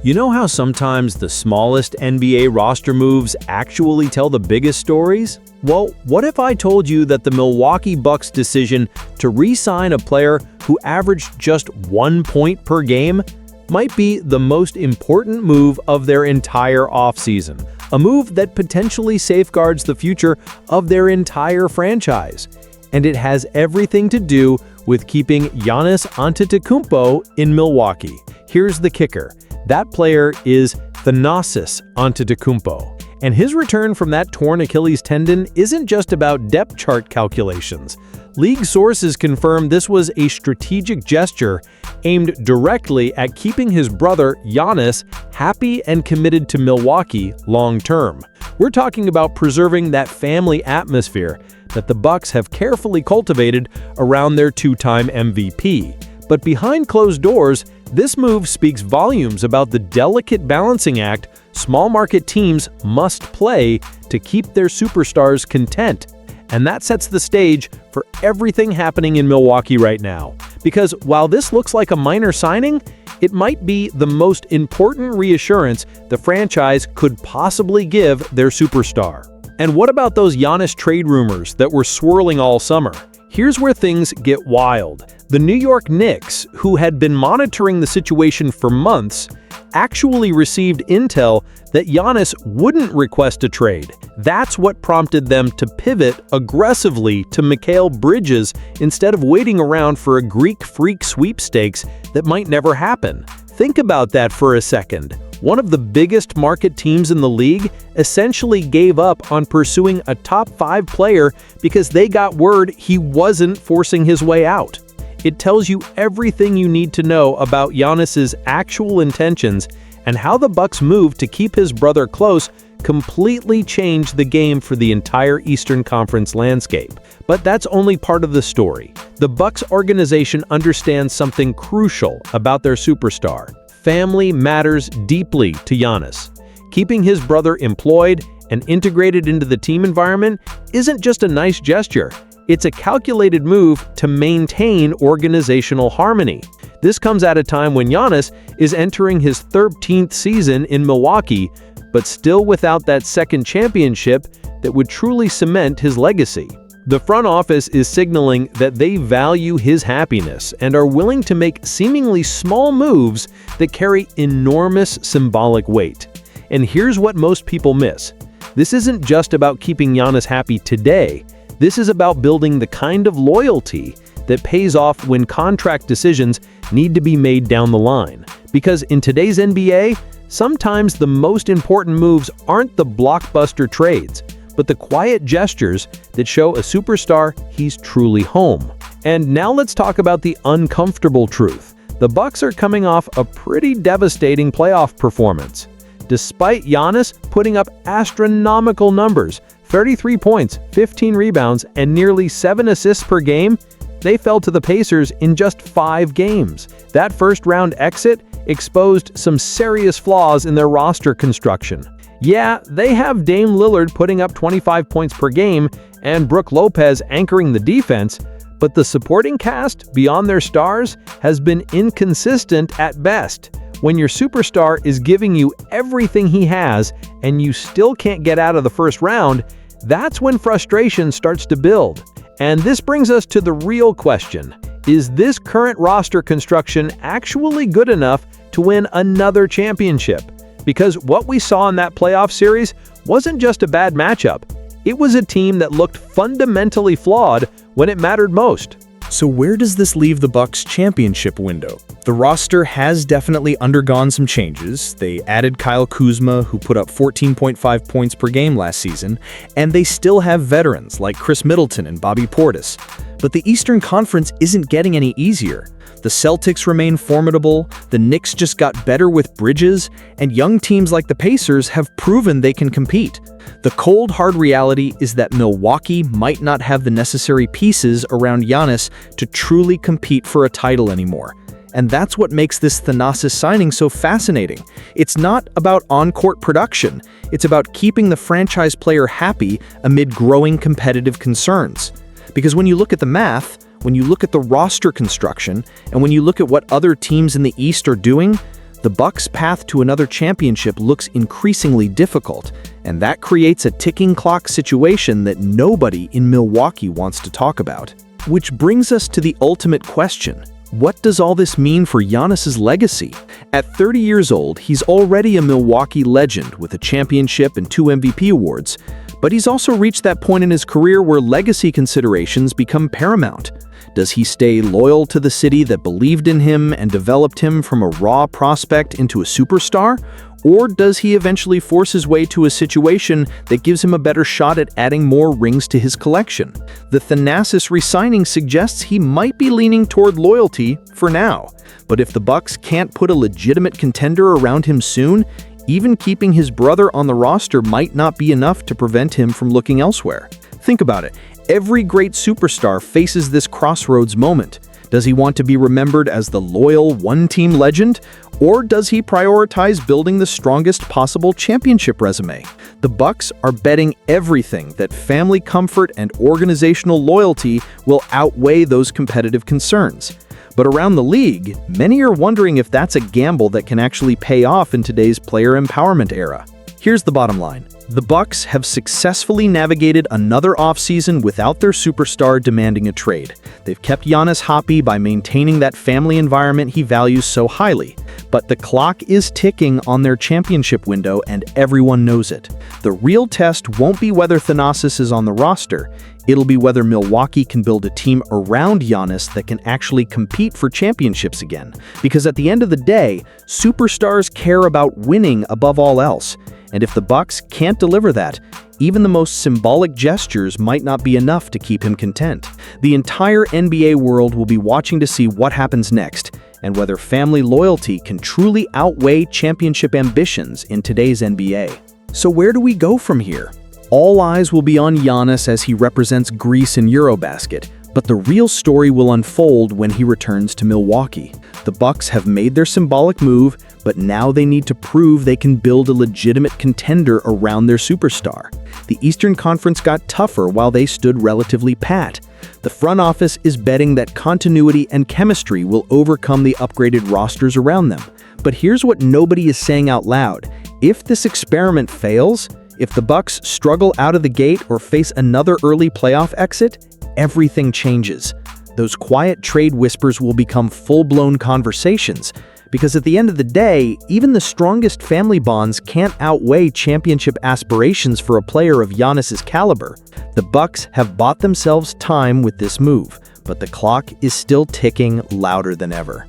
You know how sometimes the smallest NBA roster moves actually tell the biggest stories? Well, what if I told you that the Milwaukee Bucks' decision to re-sign a player who averaged just 1 point per game might be the most important move of their entire offseason, a move that potentially safeguards the future of their entire franchise. And it has everything to do with keeping Giannis Antetokounmpo in Milwaukee. Here's the kicker. That player is Thanasis Antetokounmpo. And his return from that torn Achilles tendon isn't just about depth chart calculations. League sources confirm this was a strategic gesture aimed directly at keeping his brother Giannis happy and committed to Milwaukee long-term. We're talking about preserving that family atmosphere that the Bucks have carefully cultivated around their two-time MVP. But behind closed doors, this move speaks volumes about the delicate balancing act small market teams must play to keep their superstars content. And that sets the stage for everything happening in Milwaukee right now. Because while this looks like a minor signing, it might be the most important reassurance the franchise could possibly give their superstar. And what about those Giannis trade rumors that were swirling all summer? Here's where things get wild. The New York Knicks, who had been monitoring the situation for months, actually received intel that Giannis wouldn't request a trade. That's what prompted them to pivot aggressively to Mikal Bridges instead of waiting around for a Greek freak sweepstakes that might never happen. Think about that for a second. One of the biggest market teams in the league essentially gave up on pursuing a top 5 player because they got word he wasn't forcing his way out. It tells you everything you need to know about Giannis's actual intentions and how the Bucks' move to keep his brother close completely changed the game for the entire Eastern Conference landscape. But that's only part of the story. The Bucks organization understands something crucial about their superstar. Family matters deeply to Giannis. Keeping his brother employed and integrated into the team environment isn't just a nice gesture. It's a calculated move to maintain organizational harmony. This comes at a time when Giannis is entering his 13th season in Milwaukee, but still without that second championship that would truly cement his legacy. The front office is signaling that they value his happiness and are willing to make seemingly small moves that carry enormous symbolic weight. And here's what most people miss. This isn't just about keeping Giannis happy today. This is about building the kind of loyalty that pays off when contract decisions need to be made down the line. Because in today's NBA, sometimes the most important moves aren't the blockbuster trades, but the quiet gestures that show a superstar he's truly home. And now let's talk about the uncomfortable truth. The Bucks are coming off a pretty devastating playoff performance. Despite Giannis putting up astronomical numbers, 33 points, 15 rebounds, and nearly 7 assists per game, they fell to the Pacers in just 5 games. That first-round exit exposed some serious flaws in their roster construction. Yeah, they have Dame Lillard putting up 25 points per game and Brook Lopez anchoring the defense, but the supporting cast beyond their stars has been inconsistent at best. When your superstar is giving you everything he has and you still can't get out of the first round, that's when frustration starts to build. And this brings us to the real question. Is this current roster construction actually good enough to win another championship? Because what we saw in that playoff series wasn't just a bad matchup. It was a team that looked fundamentally flawed when it mattered most. So where does this leave the Bucks' championship window? The roster has definitely undergone some changes. They added Kyle Kuzma, who put up 14.5 points per game last season, and they still have veterans like Chris Middleton and Bobby Portis. But the Eastern Conference isn't getting any easier. The Celtics remain formidable, the Knicks just got better with Bridges, and young teams like the Pacers have proven they can compete. The cold, hard reality is that Milwaukee might not have the necessary pieces around Giannis to truly compete for a title anymore. And that's what makes this Thanasis signing so fascinating. It's not about on-court production. It's about keeping the franchise player happy amid growing competitive concerns. Because when you look at the math, when you look at the roster construction, and when you look at what other teams in the East are doing, The Bucks' path to another championship looks increasingly difficult, and that creates a ticking clock situation that nobody in Milwaukee wants to talk about. Which brings us to the ultimate question. What does all this mean for Giannis's legacy? At 30 years old, he's already a Milwaukee legend with a championship and 2 MVP awards, but he's also reached that point in his career where legacy considerations become paramount. Does he stay loyal to the city that believed in him and developed him from a raw prospect into a superstar? Or does he eventually force his way to a situation that gives him a better shot at adding more rings to his collection? The Thanasis re-signing suggests he might be leaning toward loyalty for now. But if the Bucks can't put a legitimate contender around him soon, even keeping his brother on the roster might not be enough to prevent him from looking elsewhere. Think about it. Every great superstar faces this crossroads moment. Does he want to be remembered as the loyal one-team legend, or does he prioritize building the strongest possible championship resume? The Bucks are betting everything that family comfort and organizational loyalty will outweigh those competitive concerns. But around the league, many are wondering if that's a gamble that can actually pay off in today's player empowerment era. Here's the bottom line. The Bucks have successfully navigated another offseason without their superstar demanding a trade. They've kept Giannis happy by maintaining that family environment he values so highly. But the clock is ticking on their championship window, and everyone knows it. The real test won't be whether Thanasis is on the roster. It'll be whether Milwaukee can build a team around Giannis that can actually compete for championships again. Because at the end of the day, superstars care about winning above all else. And if the Bucks can't deliver that, even the most symbolic gestures might not be enough to keep him content. The entire NBA world will be watching to see what happens next, and whether family loyalty can truly outweigh championship ambitions in today's NBA. So where do we go from here? All eyes will be on Giannis as he represents Greece in Eurobasket, but the real story will unfold when he returns to Milwaukee. The Bucks have made their symbolic move, but now they need to prove they can build a legitimate contender around their superstar. The Eastern Conference got tougher while they stood relatively pat. The front office is betting that continuity and chemistry will overcome the upgraded rosters around them. But here's what nobody is saying out loud. If this experiment fails, if the Bucks struggle out of the gate or face another early playoff exit, everything changes. Those quiet trade whispers will become full-blown conversations, because at the end of the day, even the strongest family bonds can't outweigh championship aspirations for a player of Giannis's caliber. The Bucks have bought themselves time with this move, but the clock is still ticking louder than ever.